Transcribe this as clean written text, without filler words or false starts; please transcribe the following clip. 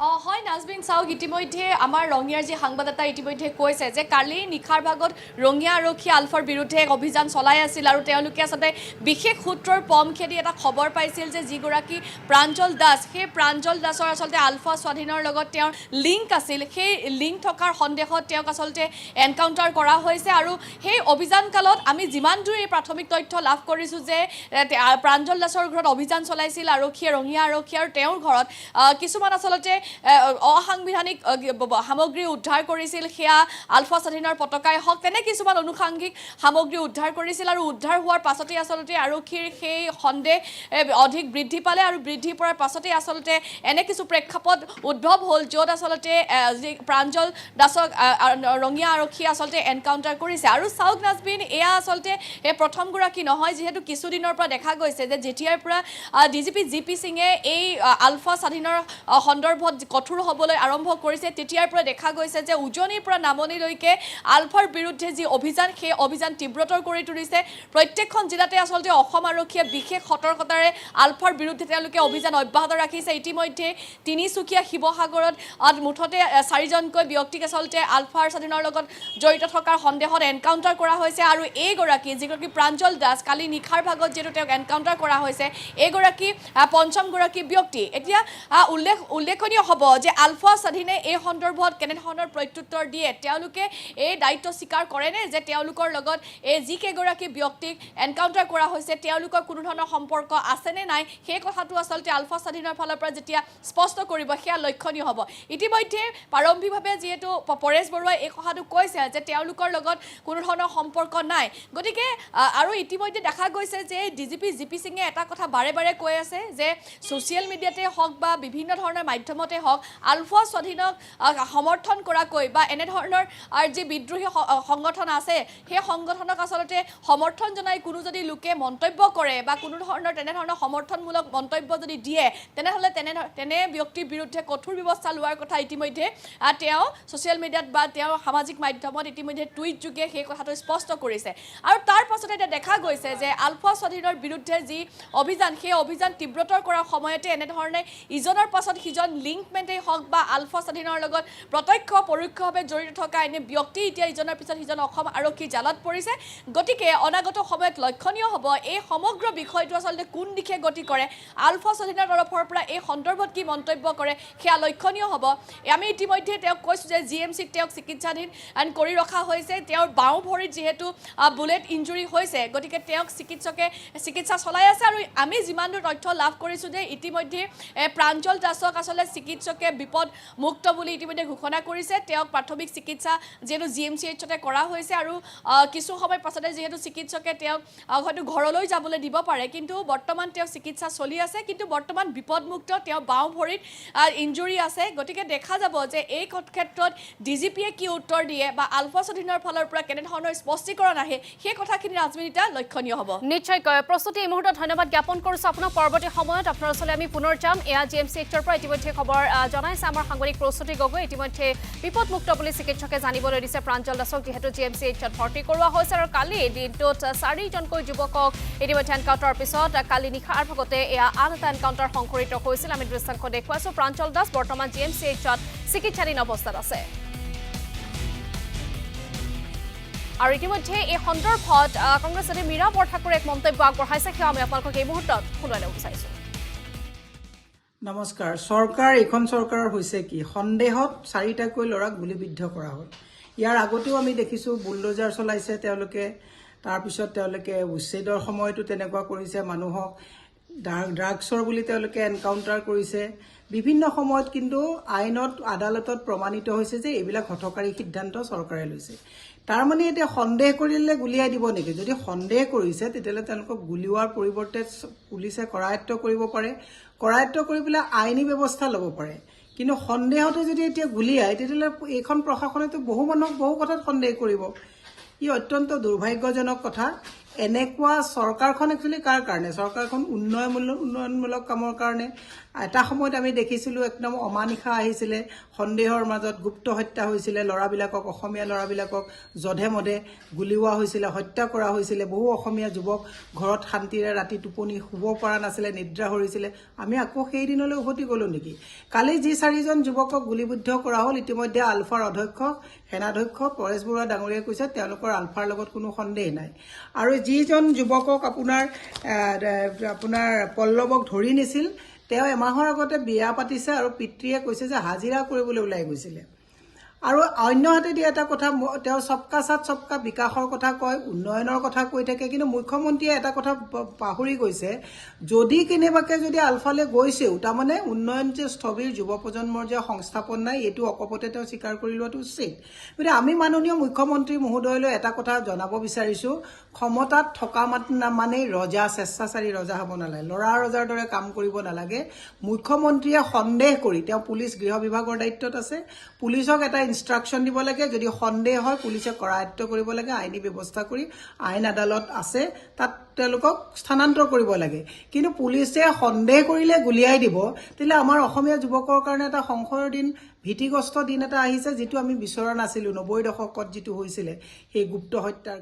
হয় নাজবিন চাওক ইতিমধ্যে আমাৰ ৰঙিয়াৰ যি সাংবাদিকতা ইতিমধ্যে কৈছে যে কালি নিশাৰ ভাগত ৰঙিয়া আৰক্ষী আলফাৰ বিৰুদ্ধে এক অভিযান চলাই আছিল আৰু তেওঁলোকে আচলতে বিশেষ সূত্ৰৰ পম খেদি এটা খবৰ পাইছিল যে যিগৰাকী প্ৰাঞ্জল দাস সেই প্ৰাঞ্জল দাসৰ আচলতে আলফা স্বাধীনৰ লগত তেওঁৰ লিংক আছিল সেই লিংক থকাৰ সন্দেহত তেওঁক আচলতে এনকাউণ্টাৰ কৰা হৈছে আৰু সেই অভিযান কালত আমি যিমান দূৰ এই প্ৰাথমিক তথ্য লাভ কৰিছোঁ যে প্ৰাঞ্জল দাসৰ ঘৰত অভিযান চলাইছিল আৰক্ষীয়ে ৰঙিয়া আৰক্ষী আৰু তেওঁৰ ঘৰত কিছুমান আচলতে অসাংবিধানিক সামগ্ৰী উদ্ধাৰ কৰিছিল সেয়া আলফা স্বাধীনৰ পতাকাই হওক তেনে কিছুমান অনুষাংগিক সামগ্ৰী উদ্ধাৰ কৰিছিল আৰু উদ্ধাৰ হোৱাৰ পাছতেই আচলতে আৰক্ষীৰ সেই সন্দেহ অধিক বৃদ্ধি পালে আৰু বৃদ্ধি পোৱাৰ পাছতেই আচলতে এনে কিছু প্ৰেক্ষাপট উদ্ভৱ হ'ল য'ত আচলতে প্ৰাঞ্জল দাসক ৰঙিয়া আৰক্ষীয়ে আচলতে এনকাউণ্টাৰ কৰিছে আৰু চাওক নাজবিন এয়া আচলতে এই প্ৰথমগৰাকী নহয় যিহেতু কিছুদিনৰ পৰা দেখা গৈছে যে যেতিয়াৰ পৰা ডিজিপি জিপি সিঙে এই আলফা স্বাধীনৰ সন্দৰ্ভত কঠোৰ হ'বলৈ আৰম্ভ কৰিছে তেতিয়াৰ পৰা দেখা গৈছে যে উজনিৰ পৰা নামনিলৈকে আলফাৰ বিৰুদ্ধে যি অভিযান সেই অভিযান তীব্ৰতৰ কৰি তুলিছে প্ৰত্যেকখন জিলাতে আচলতে অসম আৰক্ষীয়ে বিশেষ সতৰ্কতাৰে আলফাৰ বিৰুদ্ধে তেওঁলোকে অভিযান অব্যাহত ৰাখিছে ইতিমধ্যে তিনিচুকীয়া শিৱসাগৰত মুঠতে 4জনকৈ ব্যক্তিক আচলতে আলফাৰ স্বাধীনৰ লগত জড়িত থকাৰ সন্দেহত এনকাউণ্টাৰ কৰা হৈছে আৰু যিগৰাকী প্ৰাঞ্জল দাস কালি নিশাৰ ভাগত যিহেতু তেওঁক এনকাউণ্টাৰ কৰা হৈছে এইগৰাকী পঞ্চমগৰাকী ব্যক্তি এতিয়া উল্লেখনীয় হ'ব যে আলফা স্বাধীনে এই সন্দৰ্ভত কেনেধৰণৰ প্ৰত্যুত্তৰ দিয়ে তেওঁলোকে এই দায়িত্ব স্বীকাৰ কৰেনে যে তেওঁলোকৰ লগত এই যিকেইগৰাকী ব্যক্তিক এনকাউণ্টাৰ কৰা হৈছে তেওঁলোকৰ কোনো ধৰণৰ সম্পৰ্ক আছেনে নাই সেই কথাটো আচলতে আলফা স্বাধীনৰ ফালৰ পৰা যেতিয়া স্পষ্ট কৰিব সেয়া লক্ষণীয় হ'ব ইতিমধ্যে প্ৰাৰম্ভিকভাৱে যিহেতু পৰেশ বৰুৱাই এই কথাটো কৈছে যে তেওঁলোকৰ লগত কোনো ধৰণৰ সম্পৰ্ক নাই গতিকে আৰু ইতিমধ্যে দেখা গৈছে যে ডিজিপি জিপি সিঙে এটা কথা বাৰে বাৰে কৈ আছে যে ছ'চিয়েল মিডিয়াতে হওক বা বিভিন্ন ধৰণৰ মাধ্যমতে হওক আলফা স্বাধীনক সমৰ্থন কৰাকৈ বা এনেধৰণৰ যি বিদ্ৰোহী সংগঠন আছে সেই সংগঠনক আচলতে সমৰ্থন জনাই কোনো যদি লোকে মন্তব্য কৰে বা কোনো ধৰণৰ তেনেধৰণৰ সমৰ্থনমূলক মন্তব্য যদি দিয়ে তেনেহ'লে তেনে ব্যক্তিৰ বিৰুদ্ধে কঠোৰ ব্যৱস্থা লোৱাৰ কথা ইতিমধ্যে তেওঁ ছ'চিয়েল মিডিয়াত বা তেওঁ সামাজিক মাধ্যমত ইতিমধ্যে টুইট যোগে সেই কথাটো স্পষ্ট কৰিছে আৰু তাৰ পাছতে এতিয়া দেখা গৈছে যে আলফা স্বাধীনৰ বিৰুদ্ধে যি অভিযান সেই অভিযান তীব্ৰতৰ কৰাৰ সময়তে এনেধৰণে ইজনৰ পাছত সিজন লিংকমেণ্টেই হওক বা আলফা স্বাধীনৰ লগত প্ৰত্যক্ষ পৰোক্ষভাৱে জড়িত থকা এনে ব্যক্তি এতিয়া ইজনৰ পিছত সিজন অসম আৰক্ষী জালত পৰিছে গতিকে অনাগত সময়ত লক্ষণীয় হ'ব এই সমগ্ৰ বিষয়টো আচলতে কোন দিশে গতি কৰে আলফা স্বাধীনৰ তৰফৰ পৰা এই সন্দৰ্ভত কি মন্তব্য কৰে সেয়া লক্ষণীয় হ'ব আমি ইতিমধ্যে তেওঁক কৈছোঁ যে জিএমচিত তেওঁক চিকিৎসাধীন কৰি ৰখা হৈছে তেওঁৰ বাওঁ ভৰিত যিহেতু বুলেট ইঞ্জুৰি হৈছে গতিকে তেওঁক চিকিৎসা চলাই আছে আৰু আমি যিমান দূৰ তথ্য লাভ কৰিছোঁ যে ইতিমধ্যে প্ৰাঞ্জল দাসক আচলতে চিকিৎসকে বিপদমুক্ত বুলি ইতিমধ্যে ঘোষণা কৰিছে তেওঁক প্ৰাথমিক চিকিৎসা যিহেতু GMCHতে কৰা হৈছে আৰু কিছু সময় পাছতে যিহেতু চিকিৎসকে তেওঁক হয়তো ঘৰলৈ যাবলৈ দিব পাৰে কিন্তু বৰ্তমান তেওঁ চিকিৎসা চলি আছে কিন্তু বৰ্তমান বিপদমুক্ত তেওঁ বাওঁ ভৰিত ইঞ্জুৰি আছে গতিকে দেখা যাব যে এই ক্ষেত্ৰত ডিজিপিয়ে কি উত্তৰ দিয়ে বা আলফা স্বাধীনৰ ফালৰ পৰা কেনেধৰণৰ স্পষ্টীকৰণ আহে সেই কথাখিনি ৰাজনীতিটা লক্ষণীয় হ'ব নিশ্চয়কৈ প্ৰস্তুতি এই মুহূৰ্তত ধন্যবাদ জ্ঞাপন কৰিছোঁ আপোনাক পৰৱৰ্তী সময়ত আপোনাৰ ওচৰলৈ আমি পুনৰ যাম এয়া GMCHৰ পৰা ইতিমধ্যে খবৰ জনাইছে আমাৰ সাংবাদিক প্ৰস্তুতি গগৈ ইতিমধ্যে বিপদমুক্ত বুলি চিকিৎসকে জানিবলৈ দিছে প্ৰাঞ্জল দাসক যিহেতু GMCHত ভৰ্তি কৰোৱা হৈছে আৰু কালি দিনটোত 4জনকৈ যুৱকক ইতিমধ্যে এনকাউণ্টাৰৰ পিছত কালি নিশাৰ ভাগতে এয়া আন এটা এনকাউণ্টাৰ সংঘটিত হৈছিল আমি দৃশ্যাংশ দেখুৱাইছোঁ প্ৰাঞ্জল দাস বৰ্তমান GMCHত চিকিৎসাধীন অৱস্থাত আছে আৰু ইতিমধ্যে এই সন্দৰ্ভত কংগ্ৰেছ নেত্ৰী মীৰা বৰঠাকুৰে এক মন্তব্য আগবঢ়াইছে সেয়া আমি আপোনালোকক এই মুহূৰ্তত শুনাই ল'ব বিচাৰিছোঁ নমস্কাৰ চৰকাৰ এখন চৰকাৰৰ হৈছে কি সন্দেহত 4টাকৈ ল'ৰাক গুলিবিদ্ধ কৰা হ'ল ইয়াৰ আগতেও আমি দেখিছোঁ বুলডোজাৰ চলাইছে তেওঁলোকে তাৰপিছত তেওঁলোকে উচ্ছেদৰ সময়তো তেনেকুৱা কৰিছে মানুহক ড্ৰাগছৰ বুলি তেওঁলোকে এনকাউণ্টাৰ কৰিছে বিভিন্ন সময়ত কিন্তু আইনত আদালতত প্ৰমাণিত হৈছে যে এইবিলাক হঠকাৰী সিদ্ধান্ত চৰকাৰে লৈছে তাৰ মানে এতিয়া সন্দেহ কৰিলে গুলিয়াই দিব নেকি যদি সন্দেহ কৰিছে তেতিয়াহ'লে তেওঁলোকক গুলিওৱাৰ পৰিৱৰ্তে পুলিচে কৰায়ত্ব কৰিব পাৰে কৰায়ত্ব কৰি পেলাই আইনী ব্যৱস্থা ল'ব পাৰে কিন্তু সন্দেহতে যদি এতিয়া গুলিয়ায় তেতিয়াহ'লে এইখন প্ৰশাসনেতো বহু মানুহক বহু কথাত সন্দেহ কৰিব ই অত্যন্ত দুৰ্ভাগ্যজনক কথা এনেকুৱা চৰকাৰখন একচুৱেলি কাৰ কাৰণে চৰকাৰখন উন্নয়নমূলক কামৰ কাৰণে এটা সময়ত আমি দেখিছিলোঁ একদম অমানিশা আহিছিলে সন্দেহৰ মাজত গুপ্ত হত্যা হৈছিলে ল'ৰাবিলাকক অসমীয়া ল'ৰাবিলাকক জধে মধে গুলিওৱা হৈছিলে হত্যা কৰা হৈছিলে বহু অসমীয়া যুৱক ঘৰত শান্তিৰে ৰাতি টোপনি শুব পৰা নাছিলে নিদ্ৰা হৰিছিলে আমি আকৌ সেই দিনলৈ উভতি গ'লো নেকি কালি যি 4জন যুৱকক গুলিবিদ্ধ কৰা হ'ল ইতিমধ্যে আলফাৰ অধ্যক্ষ সেনাধ্যক্ষ পৰেশ বৰুৱা ডাঙৰীয়াই কৈছে তেওঁলোকৰ আলফাৰ লগত কোনো সন্দেহ নাই আৰু যিজন যুৱকক আপোনাৰ পল্লৱক ধৰি নিছিল তেওঁ এমাহৰ আগতে বিয়া পাতিছে আৰু পিতৃয়ে কৈছে যে হাজিৰা কৰিবলৈ ওলাই গৈছিলে আৰু অন্য হাতেদি এটা কথা তেওঁ সবকা সাথ সবকা বিকাশৰ কথা কয় উন্নয়নৰ কথা কৈ থাকে কিন্তু মুখ্যমন্ত্ৰীয়ে এটা কথা পাহৰি গৈছে যদি কেনেবাকে যদি আলফালে গৈছেও তাৰমানে উন্নয়ন যে স্থবিৰ যুৱ প্ৰজন্মৰ যে সংস্থাপন নাই এইটো অকপতে তেওঁ স্বীকাৰ কৰি লোৱাটো উচিত গতিকে আমি মাননীয় মুখ্যমন্ত্ৰী মহোদয়লৈ এটা কথা জনাব বিচাৰিছোঁ ক্ষমতাত থকা মানেই ৰজা স্বেচ্ছাচাৰী ৰজা হ'ব নালাগে ল'ৰা ৰজাৰ দৰে কাম কৰিব নালাগে মুখ্যমন্ত্ৰীয়ে সন্দেহ কৰি তেওঁ পুলিচ গৃহ বিভাগৰ দায়িত্বত আছে পুলিচক এটা ইনষ্ট্ৰাকশন দিব লাগে যদি সন্দেহ হয় পুলিচে কৰায়ত্ব কৰিব লাগে আইনী ব্যৱস্থা কৰি আইন আদালত আছে তাত তেওঁলোকক স্থানান্তৰ কৰিব লাগে কিন্তু পুলিচে সন্দেহ কৰিলে গুলিয়াই দিব তেলে আমাৰ অসমীয়া যুৱকৰ কাৰণে এটা সংশয়ৰ দিন ভীতিগ্ৰস্ত দিন এটা আহিছে যিটো আমি বিচৰা নাছিলোঁ 90 দশকত যিটো হৈছিলে সেই গুপ্ত হত্যাৰ